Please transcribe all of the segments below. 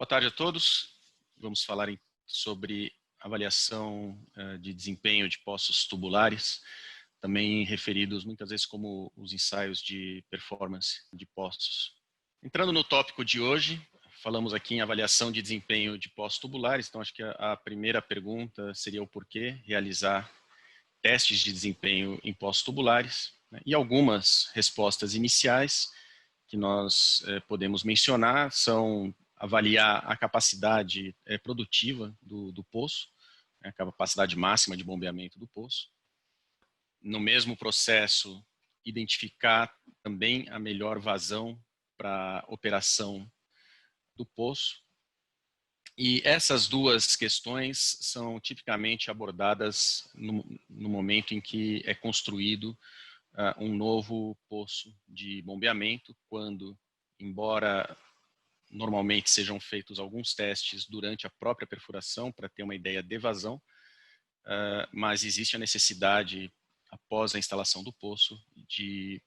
Boa tarde a todos. Vamos falar sobre avaliação de desempenho de poços tubulares, também referidos muitas vezes como os ensaios de performance de poços. Entrando no tópico de hoje, falamos aqui em avaliação de desempenho de poços tubulares, então acho que a primeira pergunta seria o porquê realizar testes de desempenho em poços tubulares, né? E algumas respostas iniciais que nós podemos mencionar são avaliar a capacidade produtiva do poço, a capacidade máxima de bombeamento do poço. No mesmo processo, identificar também a melhor vazão para a operação do poço. E essas duas questões são tipicamente abordadas no momento em que é construído um novo poço de bombeamento, quando, embora normalmente sejam feitos alguns testes durante a própria perfuração para ter uma ideia de vazão, mas existe a necessidade, após a instalação do poço, de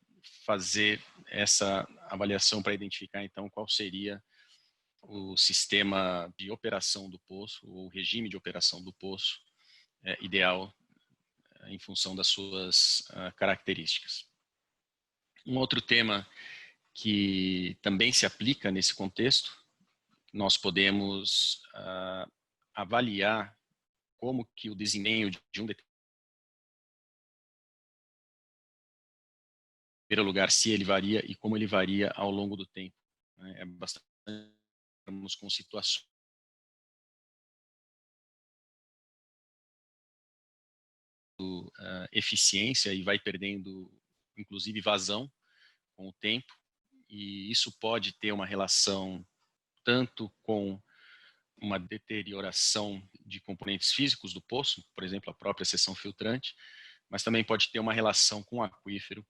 fazer essa avaliação para identificar então qual seria o sistema de operação do poço, ou o regime de operação do poço ideal em função das suas características. Um outro tema que também se aplica nesse contexto, nós podemos avaliar como que o desempenho de um determinado lugar, se ele varia e como ele varia ao longo do tempo. É bastante com situações eficiência e vai perdendo, inclusive, vazão com o tempo, e isso pode ter uma relação tanto com uma deterioração de componentes físicos do poço, por exemplo, a própria seção filtrante, mas também pode ter uma relação com o aquífero,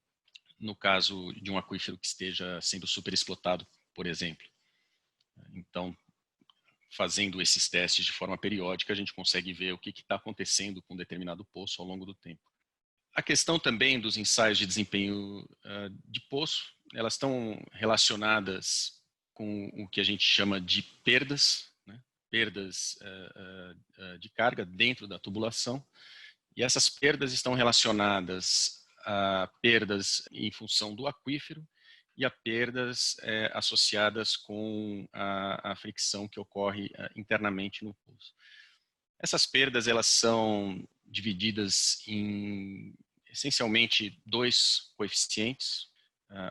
no caso de um aquífero que esteja sendo superexplotado, por exemplo. Então, fazendo esses testes de forma periódica, a gente consegue ver o que está acontecendo com um determinado poço ao longo do tempo. A questão também dos ensaios de desempenho de poço, elas estão relacionadas com o que a gente chama de perdas, né? Perdas de carga dentro da tubulação, e essas perdas estão relacionadas a perdas em função do aquífero e a perdas associadas com a fricção que ocorre internamente no poço. Essas perdas, elas são divididas em essencialmente dois coeficientes.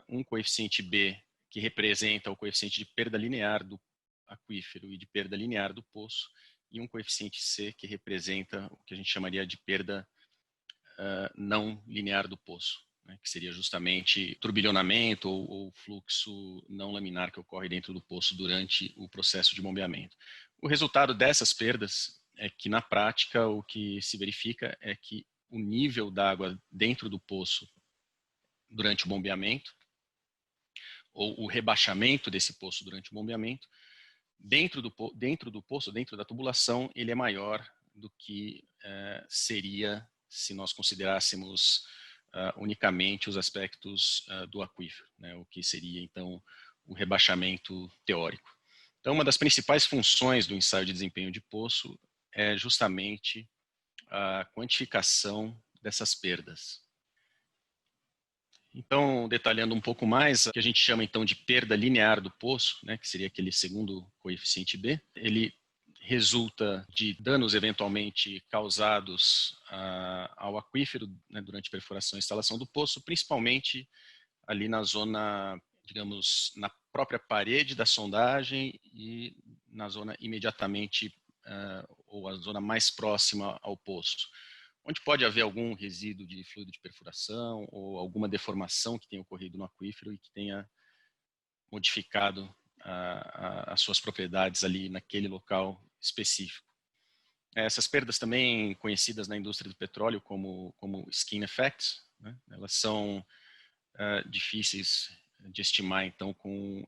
Um coeficiente B, que representa o coeficiente de perda linear do aquífero e de perda linear do poço, e um coeficiente C, que representa o que a gente chamaria de perda não linear do poço, né, que seria justamente turbilhonamento ou fluxo não laminar que ocorre dentro do poço durante o processo de bombeamento. O resultado dessas perdas é que, na prática, o que se verifica é que o nível d'água dentro do poço durante o bombeamento, ou o rebaixamento desse poço durante o bombeamento, dentro do poço, dentro da tubulação, ele é maior do que seria se nós considerássemos unicamente os aspectos do aquífero, né, o que seria, então, o rebaixamento teórico. Então, uma das principais funções do ensaio de desempenho de poço é justamente a quantificação dessas perdas. Então, detalhando um pouco mais, o que a gente chama então de perda linear do poço, né, que seria aquele segundo coeficiente B, ele resulta de danos eventualmente causados ao aquífero, né, durante a perfuração e instalação do poço, principalmente ali na zona, digamos, na própria parede da sondagem e na zona imediatamente, ou a zona mais próxima ao poço, onde pode haver algum resíduo de fluido de perfuração ou alguma deformação que tenha ocorrido no aquífero e que tenha modificado as suas propriedades ali naquele local específico. Essas perdas também conhecidas na indústria do petróleo como skin effects, né? Elas são difíceis de estimar então com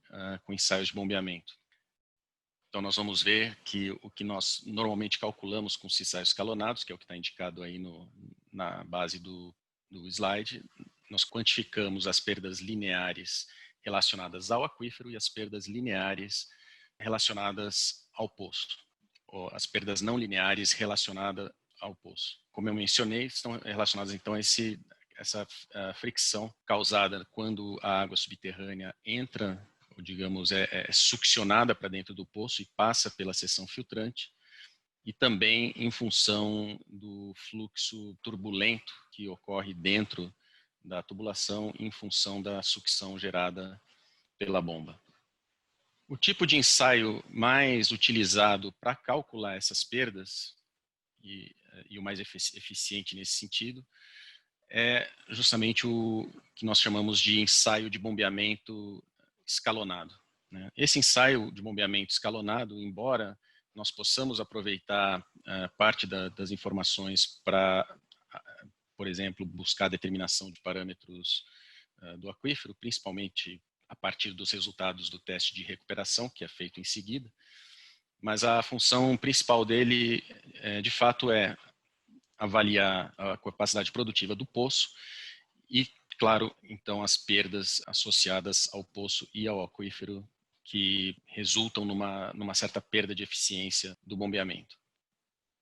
ensaios de bombeamento. Então nós vamos ver que o que nós normalmente calculamos com os ensaios escalonados, que é o que está indicado aí na base do slide, nós quantificamos as perdas lineares relacionadas ao aquífero e as perdas lineares relacionadas ao poço, ou as perdas não lineares relacionadas ao poço. Como eu mencionei, estão relacionadas então a essa fricção causada quando a água subterrânea entra, ou digamos, é succionada para dentro do poço e passa pela seção filtrante, e também em função do fluxo turbulento que ocorre dentro da tubulação em função da sucção gerada pela bomba. O tipo de ensaio mais utilizado para calcular essas perdas, e o mais eficiente nesse sentido, é justamente o que nós chamamos de ensaio de bombeamento escalonado. Esse ensaio de bombeamento escalonado, embora nós possamos aproveitar parte das informações para, por exemplo, buscar a determinação de parâmetros do aquífero, principalmente a partir dos resultados do teste de recuperação, que é feito em seguida, mas a função principal dele, de fato, é avaliar a capacidade produtiva do poço e, claro, então as perdas associadas ao poço e ao aquífero que resultam numa certa perda de eficiência do bombeamento.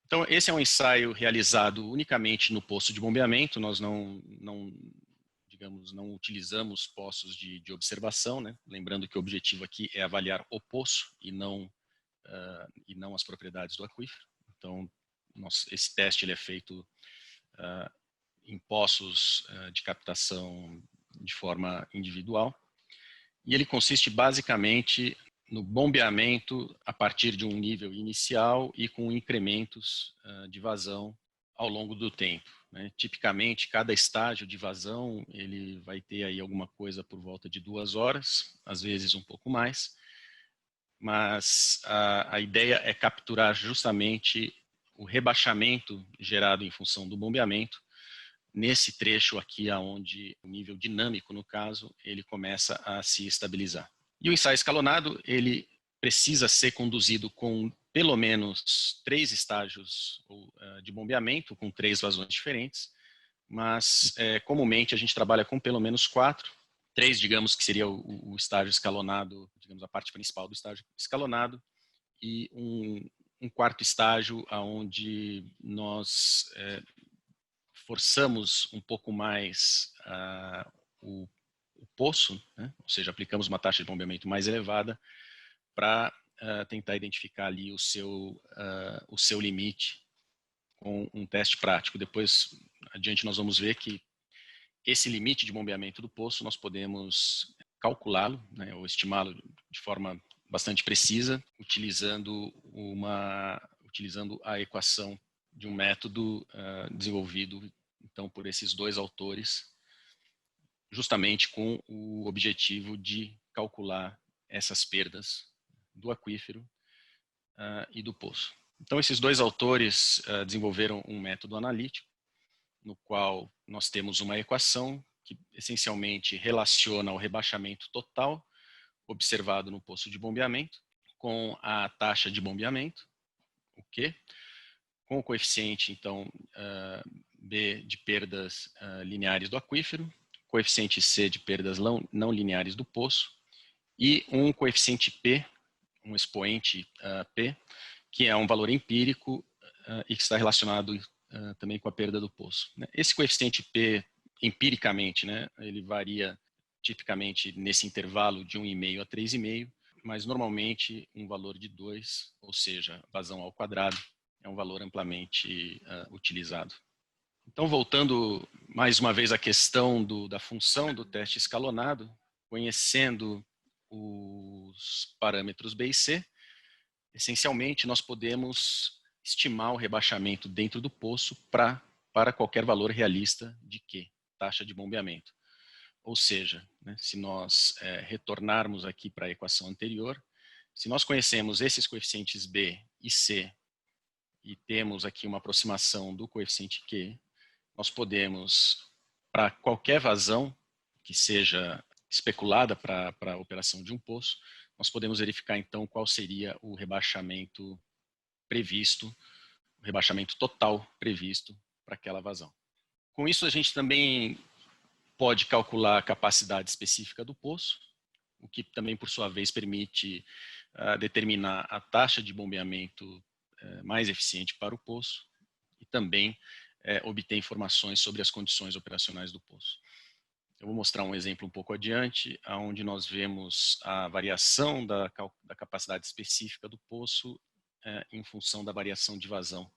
Então, esse é um ensaio realizado unicamente no poço de bombeamento, nós digamos, não utilizamos poços de observação, né? Lembrando que o objetivo aqui é avaliar o poço e não as propriedades do aquífero. Então, esse teste ele é feito em poços de captação de forma individual, e ele consiste basicamente no bombeamento a partir de um nível inicial e com incrementos de vazão ao longo do tempo. Tipicamente, cada estágio de vazão ele vai ter aí alguma coisa por volta de 2 horas, às vezes um pouco mais, mas a ideia é capturar justamente o rebaixamento gerado em função do bombeamento nesse trecho aqui onde o nível dinâmico, no caso, ele começa a se estabilizar. E o ensaio escalonado, ele precisa ser conduzido com pelo menos 3 estágios de bombeamento, com 3 vazões diferentes, mas comumente a gente trabalha com pelo menos 4. 3, digamos, que seria o estágio escalonado, digamos, a parte principal do estágio escalonado, e um quarto estágio onde nós forçamos um pouco mais o poço, né? Ou seja, aplicamos uma taxa de bombeamento mais elevada para tentar identificar ali o seu limite com um teste prático. Depois, adiante, nós vamos ver que esse limite de bombeamento do poço nós podemos calculá-lo, né, ou estimá-lo de forma bastante precisa, utilizando a equação de um método desenvolvido então por esses 2 autores, justamente com o objetivo de calcular essas perdas do aquífero e do poço. Então, esses 2 autores desenvolveram um método analítico, no qual nós temos uma equação que essencialmente relaciona o rebaixamento total observado no poço de bombeamento com a taxa de bombeamento, o Q, com o coeficiente, então, B de perdas lineares do aquífero, coeficiente C de perdas não lineares do poço e um coeficiente P, um expoente P, que é um valor empírico e que está relacionado também com a perda do poço. Esse coeficiente P, empiricamente, né, ele varia tipicamente nesse intervalo de 1,5 a 3,5, mas normalmente um valor de 2, ou seja, vazão ao quadrado, é um valor amplamente utilizado. Então, voltando mais uma vez à questão da função do teste escalonado, conhecendo os parâmetros B e C, essencialmente nós podemos estimar o rebaixamento dentro do poço para qualquer valor realista de Q, taxa de bombeamento. Ou seja, né, se nós retornarmos aqui para a equação anterior, se nós conhecemos esses coeficientes B e C e temos aqui uma aproximação do coeficiente Q, nós podemos, para qualquer vazão que seja especulada para a operação de um poço, nós podemos verificar então qual seria o rebaixamento previsto, o rebaixamento total previsto para aquela vazão. Com isso, a gente também pode calcular a capacidade específica do poço, o que também, por sua vez, permite determinar a taxa de bombeamento mais eficiente para o poço e também obter informações sobre as condições operacionais do poço. Eu vou mostrar um exemplo um pouco adiante, onde nós vemos a variação da capacidade específica do poço em função da variação de vazão,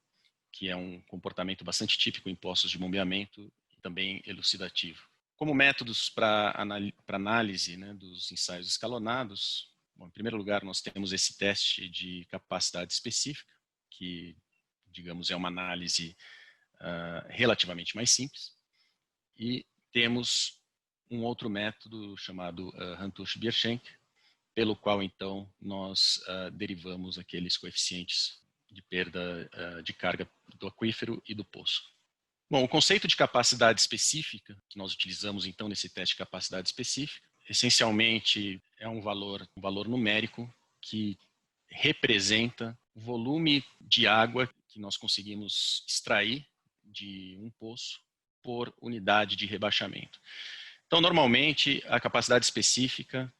que é um comportamento bastante típico em poços de bombeamento e também elucidativo. Como métodos para análise, né, dos ensaios escalonados, bom, em primeiro lugar, nós temos esse teste de capacidade específica, que, digamos, é uma análise relativamente mais simples, e temos um outro método chamado Hantuch-Bierschenk, pelo qual, então, nós derivamos aqueles coeficientes de perda de carga do aquífero e do poço. Bom, o conceito de capacidade específica, que nós utilizamos, então, nesse teste de capacidade específica, essencialmente é um valor numérico que representa o volume de água que nós conseguimos extrair de um poço por unidade de rebaixamento. Então, normalmente, a capacidade específica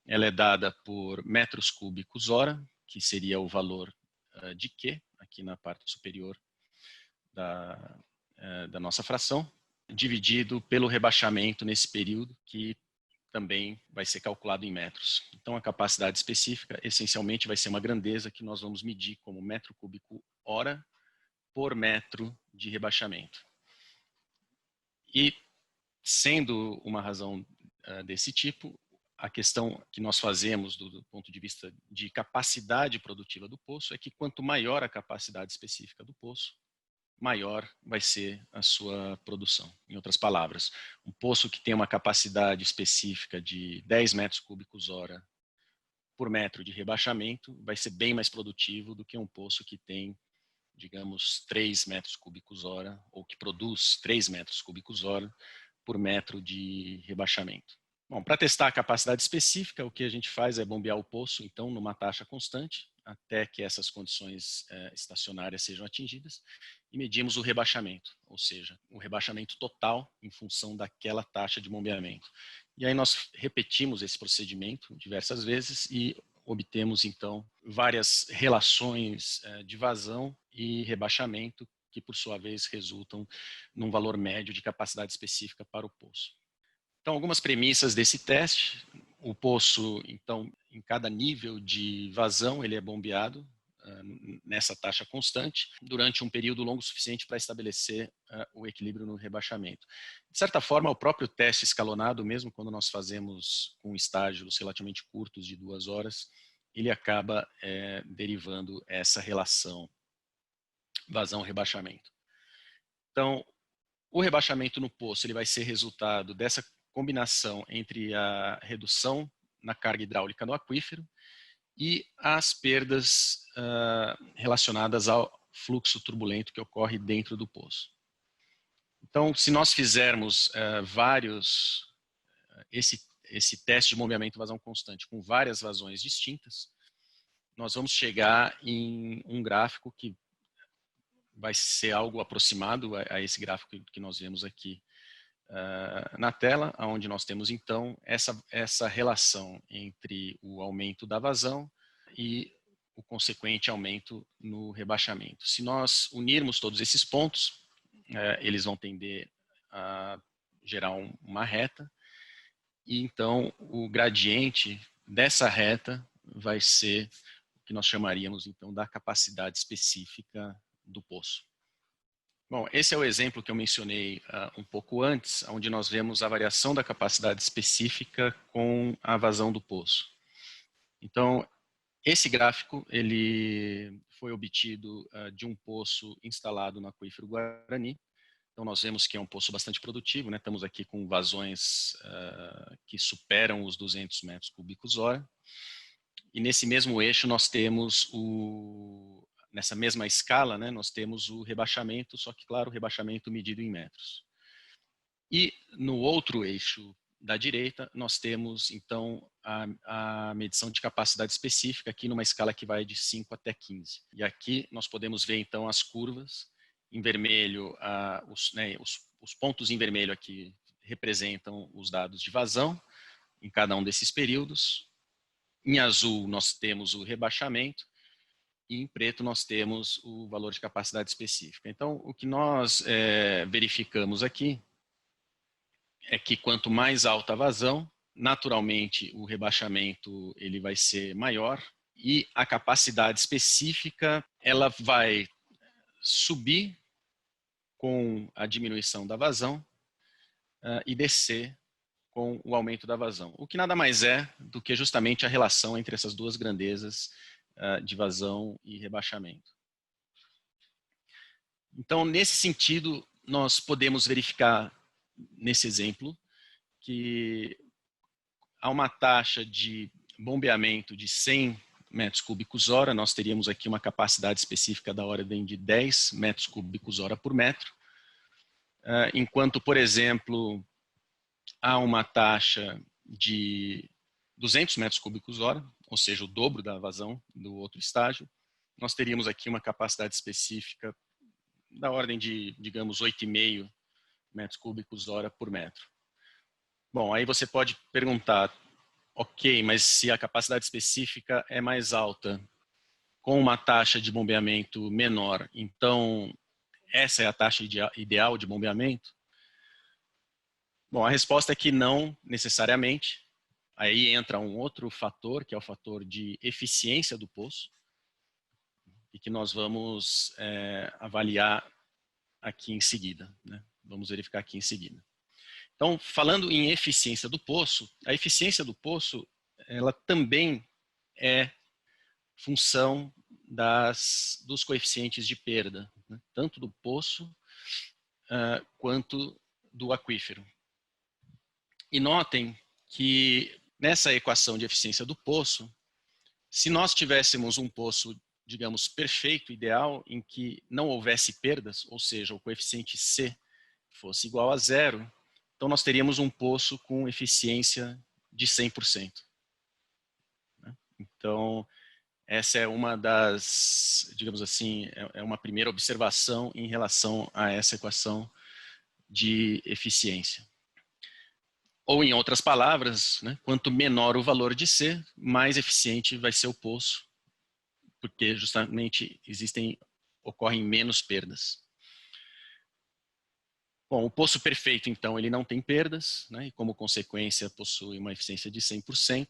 ela é dada por metros cúbicos hora, que seria o valor de Q, aqui na parte superior da nossa fração, dividido pelo rebaixamento nesse período, que também vai ser calculado em metros. Então, a capacidade específica, essencialmente, vai ser uma grandeza que nós vamos medir como metro cúbico hora por metro de rebaixamento. E, sendo uma razão desse tipo, a questão que nós fazemos do ponto de vista de capacidade produtiva do poço é que quanto maior a capacidade específica do poço, maior vai ser a sua produção. Em outras palavras, um poço que tem uma capacidade específica de 10 metros cúbicos hora por metro de rebaixamento vai ser bem mais produtivo do que um poço que tem, digamos, 3 metros cúbicos hora, ou que produz 3 metros cúbicos hora por metro de rebaixamento. Bom, para testar a capacidade específica, o que a gente faz é bombear o poço, então, numa taxa constante, até que essas condições estacionárias sejam atingidas, e medimos o rebaixamento, ou seja, o rebaixamento total em função daquela taxa de bombeamento. E aí nós repetimos esse procedimento diversas vezes e obtemos, então, várias relações de vazão e rebaixamento, que, por sua vez, resultam num valor médio de capacidade específica para o poço. Então, algumas premissas desse teste. O poço, então, em cada nível de vazão, ele é bombeado nessa taxa constante durante um período longo o suficiente para estabelecer o equilíbrio no rebaixamento. De certa forma, o próprio teste escalonado, mesmo quando nós fazemos com estágios relativamente curtos de 2 horas, ele acaba derivando essa relação vazão-rebaixamento. Então, o rebaixamento no poço ele vai ser resultado dessa combinação entre a redução na carga hidráulica no aquífero e as perdas relacionadas ao fluxo turbulento que ocorre dentro do poço. Então, se nós fizermos esse teste de bombeamento vazão constante com várias vazões distintas, nós vamos chegar em um gráfico que vai ser algo aproximado a esse gráfico que nós vemos aqui na tela, onde nós temos então essa relação entre o aumento da vazão e o consequente aumento no rebaixamento. Se nós unirmos todos esses pontos, eles vão tender a gerar uma reta, e então o gradiente dessa reta vai ser o que nós chamaríamos então da capacidade específica do poço. Bom, esse é o exemplo que eu mencionei um pouco antes, onde nós vemos a variação da capacidade específica com a vazão do poço. Então, esse gráfico ele foi obtido de um poço instalado no aquífero Guarani. Então, nós vemos que é um poço bastante produtivo, né? Estamos aqui com vazões que superam os 200 metros cúbicos hora. E nesse mesmo eixo nós temos nessa mesma escala, né, nós temos o rebaixamento, só que, claro, o rebaixamento medido em metros. E no outro eixo da direita, nós temos, então, a medição de capacidade específica, aqui numa escala que vai de 5 até 15. E aqui nós podemos ver, então, as curvas. Em vermelho, os pontos em vermelho aqui representam os dados de vazão, em cada um desses períodos. Em azul nós temos o rebaixamento e em preto nós temos o valor de capacidade específica. Então, o que nós verificamos aqui é que quanto mais alta a vazão, naturalmente o rebaixamento ele vai ser maior e a capacidade específica ela vai subir com a diminuição da vazão e descer com o aumento da vazão. O que nada mais é do que justamente a relação entre essas duas grandezas de vazão e rebaixamento. Então, nesse sentido, nós podemos verificar nesse exemplo que há uma taxa de bombeamento de 100 metros cúbicos hora, nós teríamos aqui uma capacidade específica da ordem de 10 metros cúbicos hora por metro, enquanto, por exemplo, há uma taxa de 200 metros cúbicos hora, ou seja, o dobro da vazão do outro estágio, nós teríamos aqui uma capacidade específica da ordem de, digamos, 8,5 metros cúbicos hora por metro. Bom, aí você pode perguntar, ok, mas se a capacidade específica é mais alta, com uma taxa de bombeamento menor, então essa é a taxa ideal de bombeamento? Bom, a resposta é que não necessariamente. Aí entra um outro fator, que é o fator de eficiência do poço, e que nós vamos avaliar aqui em seguida, né? Vamos verificar aqui em seguida. Então, falando em eficiência do poço, a eficiência do poço, ela também é função dos coeficientes de perda, né? Tanto do poço quanto do aquífero. E notem que nessa equação de eficiência do poço, se nós tivéssemos um poço, digamos, perfeito, ideal, em que não houvesse perdas, ou seja, o coeficiente C fosse igual a 0, então nós teríamos um poço com eficiência de 100%. Então, essa é uma das, digamos assim, é uma primeira observação em relação a essa equação de eficiência. Ou, em outras palavras, né, quanto menor o valor de C, mais eficiente vai ser o poço, porque justamente ocorrem menos perdas. Bom, o poço perfeito, então, ele não tem perdas, né, e como consequência possui uma eficiência de 100%.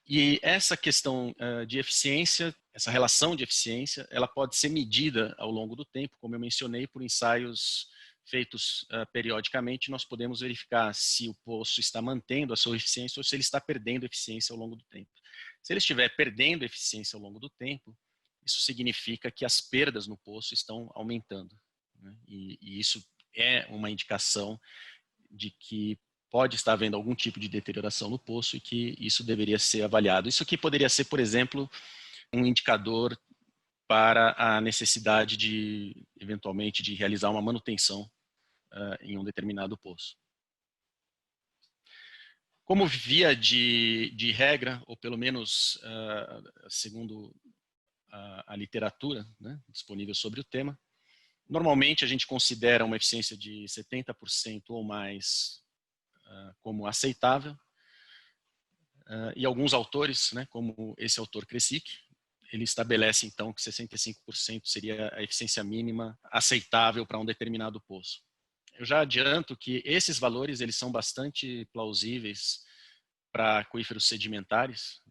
E essa questão de eficiência, essa relação de eficiência, ela pode ser medida ao longo do tempo, como eu mencionei, por ensaios feitos periodicamente. Nós podemos verificar se o poço está mantendo a sua eficiência ou se ele está perdendo eficiência ao longo do tempo. Se ele estiver perdendo eficiência ao longo do tempo, isso significa que as perdas no poço estão aumentando, né? E isso é uma indicação de que pode estar havendo algum tipo de deterioração no poço e que isso deveria ser avaliado. Isso aqui poderia ser, por exemplo, um indicador para a necessidade de, eventualmente, de realizar uma manutenção em um determinado poço. Como via de regra, ou pelo menos segundo a literatura, né, disponível sobre o tema, normalmente a gente considera uma eficiência de 70% ou mais como aceitável, e alguns autores, né, como esse autor Kresic, ele estabelece então que 65% seria a eficiência mínima aceitável para um determinado poço. Eu já adianto que esses valores eles são bastante plausíveis para aquíferos sedimentares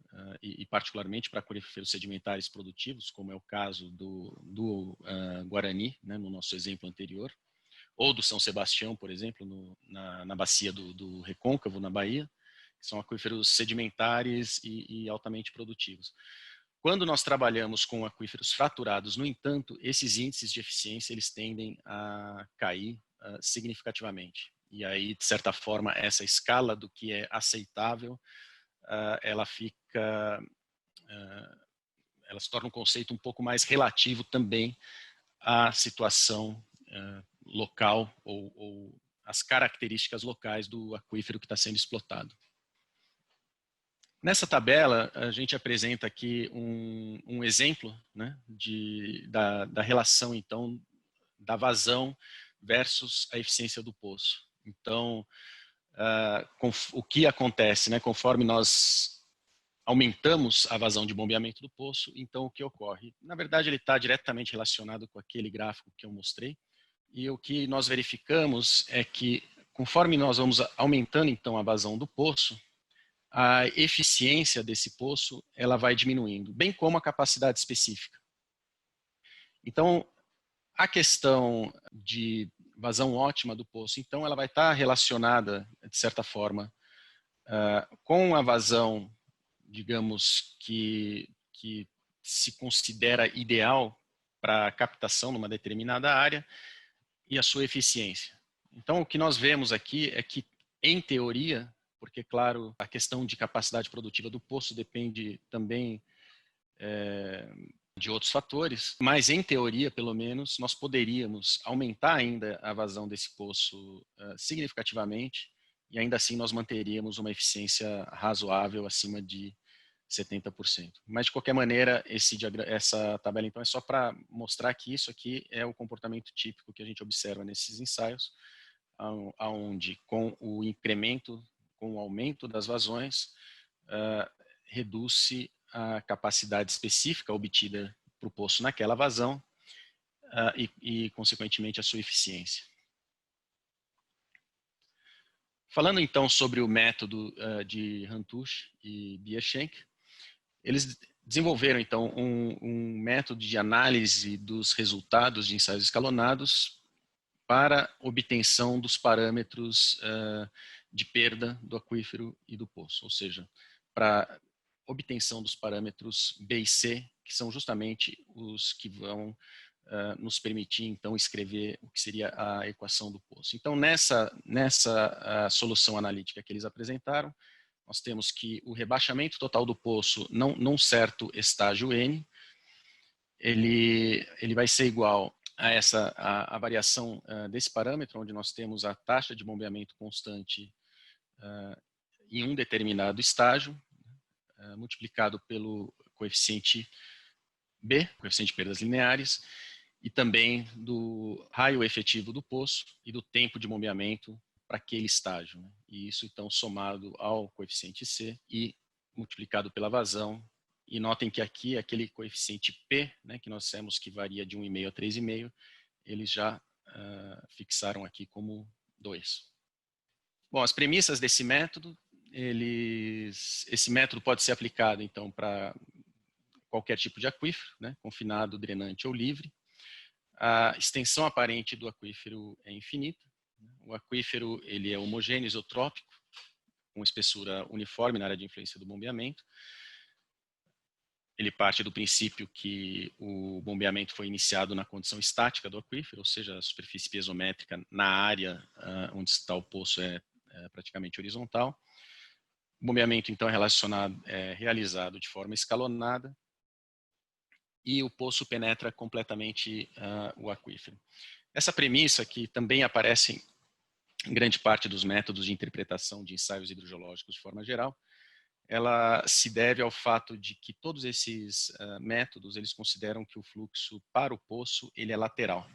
e particularmente para aquíferos sedimentares produtivos, como é o caso do Guarani, né, no nosso exemplo anterior, ou do São Sebastião, por exemplo, na bacia do Recôncavo, na Bahia, que são aquíferos sedimentares e altamente produtivos. Quando nós trabalhamos com aquíferos fraturados, no entanto, esses índices de eficiência eles tendem a cair significativamente. E aí, de certa forma, essa escala do que é aceitável, ela se torna um conceito um pouco mais relativo também à situação local ou as características locais do aquífero que está sendo explotado. Nessa tabela, a gente apresenta aqui um exemplo, né, da relação, então, da vazão versus a eficiência do poço. Então, o que acontece, né, conforme nós aumentamos a vazão de bombeamento do poço, então o que ocorre? Na verdade, ele está diretamente relacionado com aquele gráfico que eu mostrei, e o que nós verificamos é que, conforme nós vamos aumentando então a vazão do poço, a eficiência desse poço ela vai diminuindo, bem como a capacidade específica. Então, a questão de vazão ótima do poço, então, ela vai estar relacionada, de certa forma, com a vazão, digamos, que se considera ideal para captação numa determinada área e a sua eficiência. Então, o que nós vemos aqui é que, em teoria, porque, claro, a questão de capacidade produtiva do poço depende também de outros fatores, mas, em teoria, pelo menos, nós poderíamos aumentar ainda a vazão desse poço significativamente e, ainda assim, nós manteríamos uma eficiência razoável acima de 70%. Mas, de qualquer maneira, essa tabela, então, é só para mostrar que isso aqui é o comportamento típico que a gente observa nesses ensaios, onde, com o incremento, com o aumento das vazões, reduz-se a capacidade específica obtida para o poço naquela vazão e, consequentemente, a sua eficiência. Falando, então, sobre o método de Hantuch e Bierschenk, eles desenvolveram, então, um método de análise dos resultados de ensaios escalonados para obtenção dos parâmetros de perda do aquífero e do poço, ou seja, para obtenção dos parâmetros B e C, que são justamente os que vão nos permitir, então, escrever o que seria a equação do poço. Então, nessa solução analítica que eles apresentaram, nós temos que o rebaixamento total do poço num certo estágio N, ele vai ser igual a variação desse parâmetro, onde nós temos a taxa de bombeamento constante em um determinado estágio, multiplicado pelo coeficiente B, coeficiente de perdas lineares, e também do raio efetivo do poço e do tempo de bombeamento para aquele estágio. Né? E isso, então, somado ao coeficiente C e multiplicado pela vazão. E notem que aqui, aquele coeficiente P, né, que nós temos que varia de 1,5 a 3,5, eles já fixaram aqui como 2. Bom, as premissas desse método, esse método pode ser aplicado, então, para qualquer tipo de aquífero, né, confinado, drenante ou livre. A extensão aparente do aquífero é infinita. O aquífero ele é homogêneo, isotrópico, com espessura uniforme na área de influência do bombeamento. Ele parte do princípio que o bombeamento foi iniciado na condição estática do aquífero, ou seja, a superfície piezométrica na área onde está o poço é praticamente horizontal. O bombeamento, então, é realizado de forma escalonada e o poço penetra completamente o aquífero. Essa premissa, que também aparece em grande parte dos métodos de interpretação de ensaios hidrogeológicos de forma geral, ela se deve ao fato de que todos esses métodos, eles consideram que o fluxo para o poço, ele é lateral.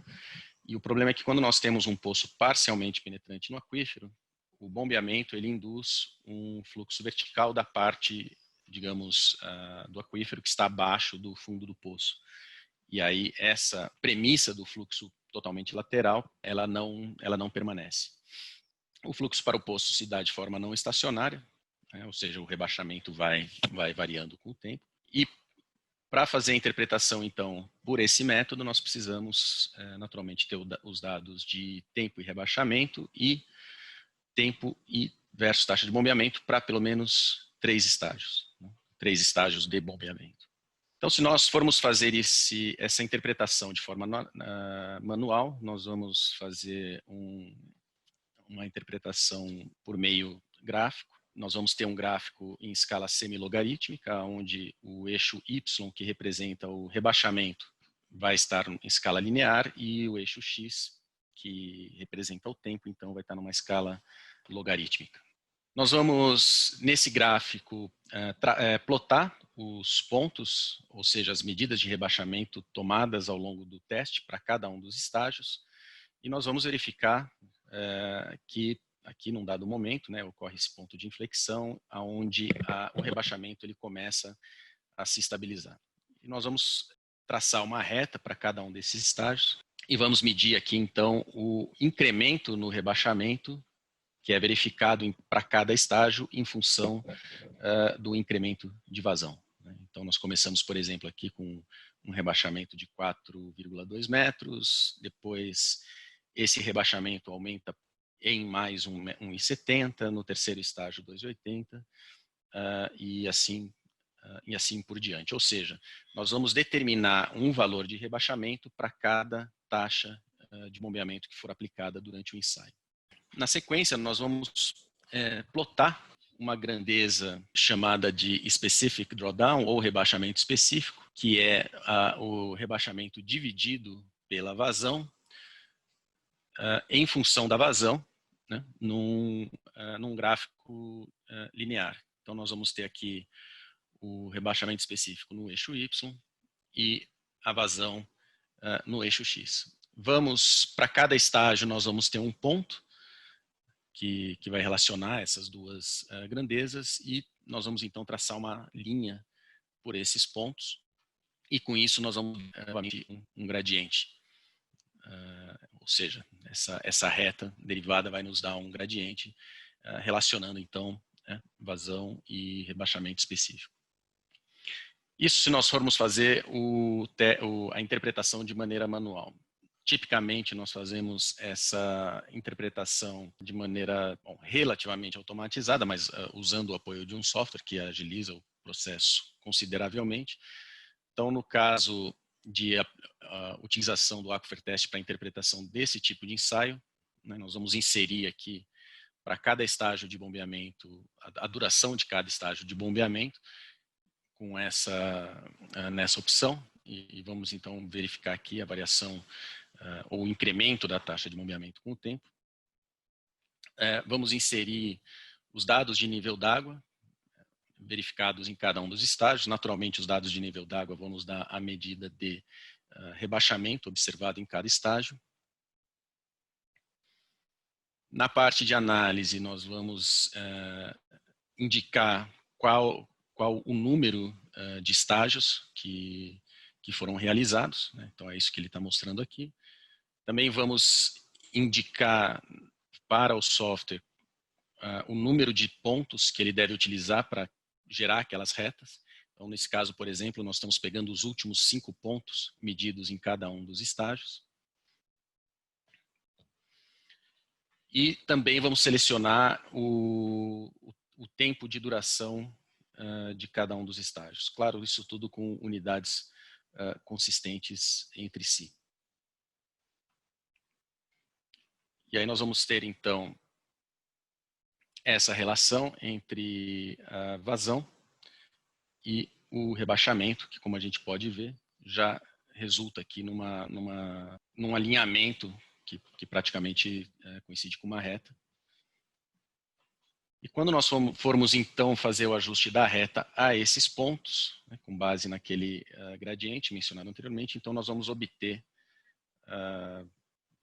E o problema é que quando nós temos um poço parcialmente penetrante no aquífero, o bombeamento, ele induz um fluxo vertical da parte, digamos, do aquífero que está abaixo do fundo do poço. E aí essa premissa do fluxo totalmente lateral, ela não permanece. O fluxo para o poço se dá de forma não estacionária, ou seja, o rebaixamento vai variando com o tempo. E para fazer a interpretação, então, por esse método, nós precisamos, naturalmente, ter os dados de tempo e rebaixamento e tempo e versus taxa de bombeamento para pelo menos 3 estágios. 3 estágios de bombeamento. Então, se nós formos fazer essa interpretação de forma manual, nós vamos fazer uma interpretação por meio gráfico. Nós vamos ter um gráfico em escala semilogarítmica, onde o eixo Y, que representa o rebaixamento, vai estar em escala linear, e o eixo X, que representa o tempo, então vai estar numa escala logarítmica. Nós vamos, nesse gráfico, plotar os pontos, ou seja, as medidas de rebaixamento tomadas ao longo do teste para cada um dos estágios, e nós vamos verificar que aqui num dado momento, né, ocorre esse ponto de inflexão, onde o rebaixamento ele começa a se estabilizar. E nós vamos traçar uma reta para cada um desses estágios e vamos medir aqui, então, o incremento no rebaixamento que é verificado para cada estágio em função do incremento de vazão. Então, nós começamos, por exemplo, aqui com um rebaixamento de 4,2 metros, depois esse rebaixamento aumenta em mais 1,70, no terceiro estágio 2,80 e assim por diante. Ou seja, nós vamos determinar um valor de rebaixamento para cada taxa de bombeamento que for aplicada durante o ensaio. Na sequência, nós vamos plotar uma grandeza chamada de Specific Drawdown, ou rebaixamento específico, que é o rebaixamento dividido pela vazão, em função da vazão, né, num gráfico linear. Então, nós vamos ter aqui o rebaixamento específico no eixo Y e a vazão no eixo X. Para cada estágio, nós vamos ter um ponto que vai relacionar essas duas grandezas e nós vamos então traçar uma linha por esses pontos e com isso nós vamos um gradiente. Ou seja, essa reta derivada vai nos dar um gradiente relacionando então vazão e rebaixamento específico. Isso se nós formos fazer a interpretação de maneira manual. Tipicamente, nós fazemos essa interpretação de maneira relativamente automatizada, mas usando o apoio de um software que agiliza o processo consideravelmente. Então, no caso de utilização do Aquifer Test para a interpretação desse tipo de ensaio, né, nós vamos inserir aqui para cada estágio de bombeamento, a duração de cada estágio de bombeamento, com nessa opção, e vamos então verificar aqui a variação ou incremento da taxa de bombeamento com o tempo. Vamos inserir os dados de nível d'água, verificados em cada um dos estágios. Naturalmente, os dados de nível d'água vão nos dar a medida de rebaixamento observado em cada estágio. Na parte de análise, nós vamos indicar qual o número de estágios que foram realizados, né? Então é isso que ele está mostrando aqui. Também vamos indicar para o software o número de pontos que ele deve utilizar para gerar aquelas retas. Então, nesse caso, por exemplo, nós estamos pegando os últimos 5 pontos medidos em cada um dos estágios. E também vamos selecionar o tempo de duração de cada um dos estágios. Claro, isso tudo com unidades consistentes entre si. E aí nós vamos ter, então, essa relação entre a vazão e o rebaixamento, que, como a gente pode ver, já resulta aqui num alinhamento que praticamente coincide com uma reta. E quando nós formos, então, fazer o ajuste da reta a esses pontos, né, com base naquele gradiente mencionado anteriormente, então nós vamos obter...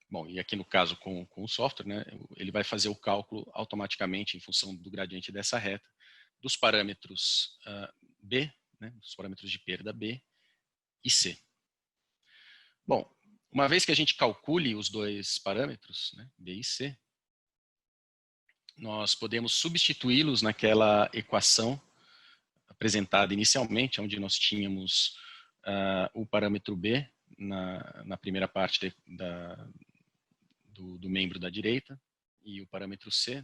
Bom, e aqui no caso com o software, né, ele vai fazer o cálculo automaticamente em função do gradiente dessa reta, dos parâmetros B, né, dos parâmetros de perda B e C. Bom, uma vez que a gente calcule os dois parâmetros, né, B e C, nós podemos substituí-los naquela equação apresentada inicialmente, onde nós tínhamos o parâmetro B na primeira parte do membro da direita e o parâmetro C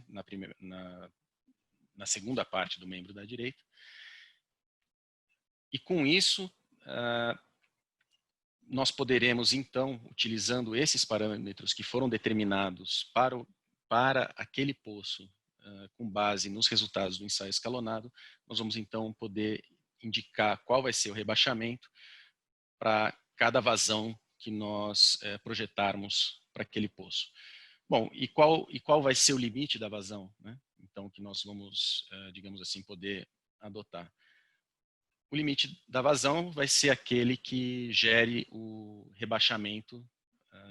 na segunda parte do membro da direita. E com isso, nós poderemos então, utilizando esses parâmetros que foram determinados para aquele poço, com base nos resultados do ensaio escalonado, nós vamos então poder indicar qual vai ser o rebaixamento para cada vazão que nós projetarmos para aquele poço. Bom, e qual vai ser o limite da vazão, né? Então, que nós vamos, digamos assim, poder adotar. O limite da vazão vai ser aquele que gere o rebaixamento,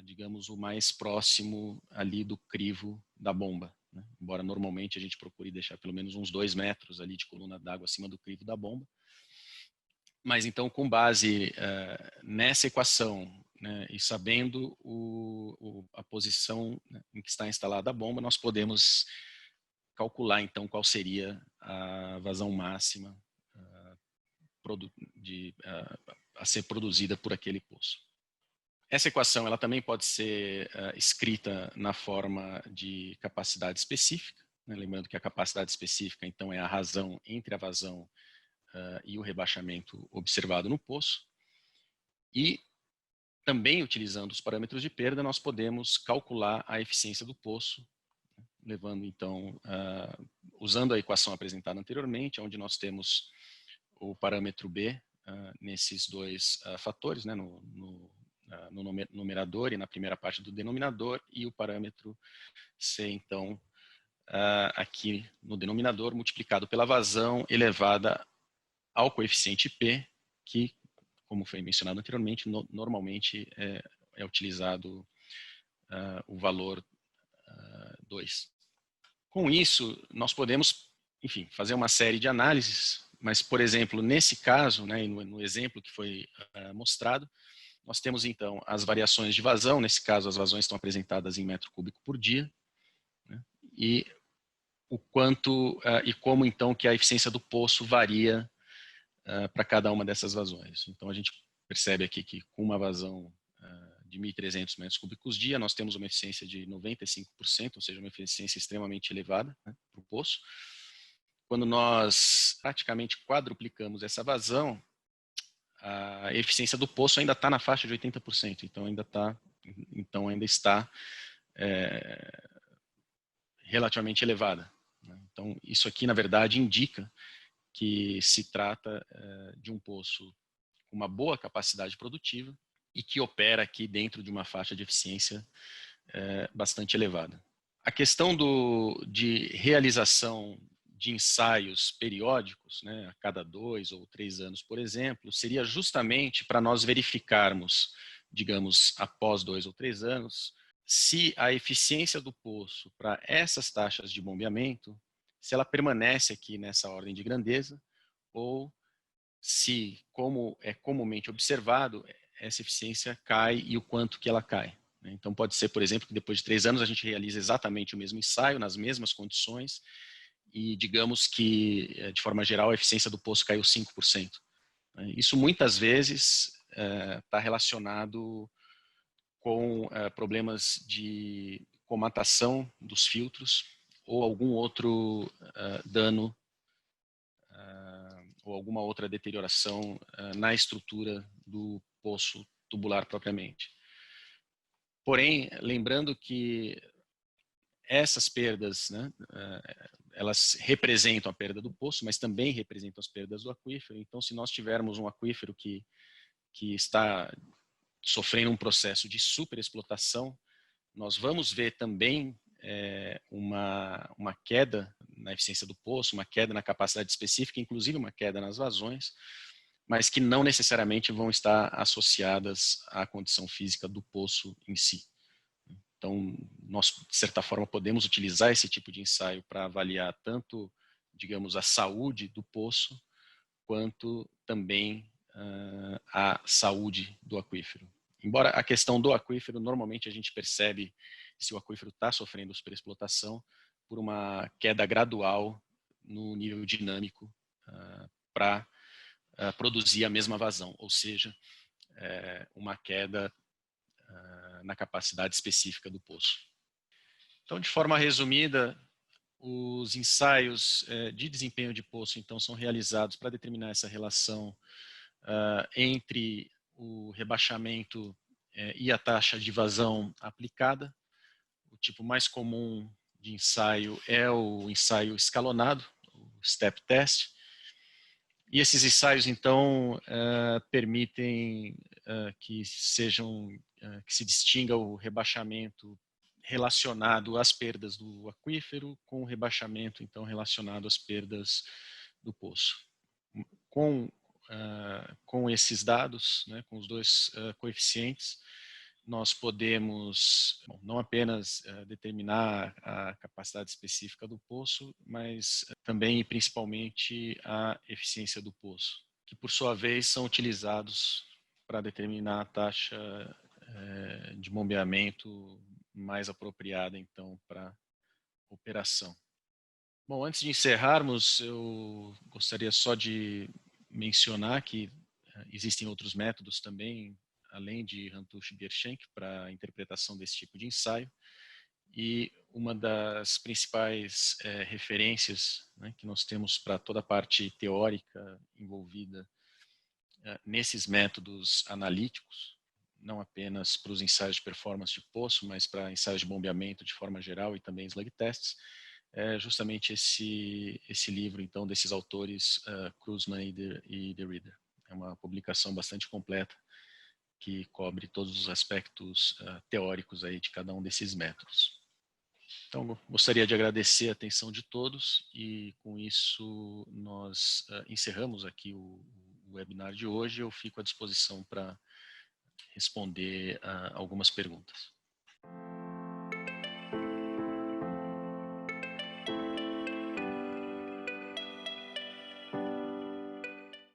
digamos, o mais próximo ali do crivo da bomba, né? Embora normalmente a gente procure deixar pelo menos uns 2 metros ali de coluna d'água acima do crivo da bomba. Mas então, com base nessa equação, né, e sabendo a posição, né, em que está instalada a bomba, nós podemos calcular então qual seria a vazão máxima a ser produzida por aquele poço. Essa equação ela também pode ser escrita na forma de capacidade específica, né? Lembrando que a capacidade específica então é a razão entre a vazão e o rebaixamento observado no poço. E também utilizando os parâmetros de perda, nós podemos calcular a eficiência do poço, levando então, usando a equação apresentada anteriormente, onde nós temos o parâmetro B nesses dois fatores, né, no numerador e na primeira parte do denominador, e o parâmetro C, então, aqui no denominador, multiplicado pela vazão elevada ao coeficiente P, que, como foi mencionado anteriormente, normalmente é utilizado o valor 2. Com isso, nós podemos, enfim, fazer uma série de análises, mas, por exemplo, nesse caso, né, no exemplo que foi mostrado, nós temos, então, as variações de vazão. Nesse caso, as vazões estão apresentadas em metro cúbico por dia, né, e o quanto e como, então, que a eficiência do poço varia para cada uma dessas vazões. Então, a gente percebe aqui que com uma vazão de 1.300 metros cúbicos dia, nós temos uma eficiência de 95%, ou seja, uma eficiência extremamente elevada, né, para o poço. Quando nós praticamente quadruplicamos essa vazão, a eficiência do poço ainda está na faixa de 80%, então ainda está relativamente elevada. Então, isso aqui, na verdade, indica que se trata de um poço com uma boa capacidade produtiva e que opera aqui dentro de uma faixa de eficiência bastante elevada. A questão de realização de ensaios periódicos, né, a cada 2 ou 3 anos, por exemplo, seria justamente para nós verificarmos, digamos, após 2 ou 3 anos, se a eficiência do poço para essas taxas de bombeamento, se ela permanece aqui nessa ordem de grandeza, ou se, como é comumente observado, essa eficiência cai e o quanto que ela cai. Então pode ser, por exemplo, que depois de 3 anos a gente realiza exatamente o mesmo ensaio, nas mesmas condições, e digamos que, de forma geral, a eficiência do poço caiu 5%. Isso muitas vezes está relacionado com problemas de comatação dos filtros ou algum outro dano ou alguma outra deterioração na estrutura do poço tubular propriamente. Porém, lembrando que essas perdas, né, elas representam a perda do poço, mas também representam as perdas do aquífero. Então, se nós tivermos um aquífero que está sofrendo um processo de superexplotação, nós vamos ver também uma queda na eficiência do poço, uma queda na capacidade específica, inclusive uma queda nas vazões, mas que não necessariamente vão estar associadas à condição física do poço em si. Então, nós, de certa forma, podemos utilizar esse tipo de ensaio para avaliar tanto, digamos, a saúde do poço, quanto também a saúde do aquífero. Embora a questão do aquífero, normalmente a gente percebe se o aquífero está sofrendo superexplotação por uma queda gradual no nível dinâmico para produzir a mesma vazão, ou seja, uma queda na capacidade específica do poço. Então, de forma resumida, os ensaios de desempenho de poço, então, são realizados para determinar essa relação entre o rebaixamento e a taxa de vazão aplicada. O tipo mais comum de ensaio é o ensaio escalonado, o step test. E esses ensaios, então, permitem que se distinga o rebaixamento relacionado às perdas do aquífero com o rebaixamento, então, relacionado às perdas do poço. Com esses dados, né, com os dois coeficientes, nós podemos não apenas determinar a capacidade específica do poço, mas também e principalmente a eficiência do poço, que por sua vez são utilizados para determinar a taxa de bombeamento mais apropriada então para operação. Bom, antes de encerrarmos, eu gostaria só de mencionar que existem outros métodos também, além de Hantuch-Bierschenk, para a interpretação desse tipo de ensaio. E uma das principais referências, né, que nós temos para toda a parte teórica envolvida nesses métodos analíticos, não apenas para os ensaios de performance de poço, mas para ensaios de bombeamento de forma geral e também slug tests, é justamente esse livro, então, desses autores, Kruzman e De Ridder. É uma publicação bastante completa que cobre todos os aspectos teóricos aí de cada um desses métodos. Então, gostaria de agradecer a atenção de todos e, com isso, nós encerramos aqui o webinar de hoje. Eu fico à disposição para responder algumas perguntas.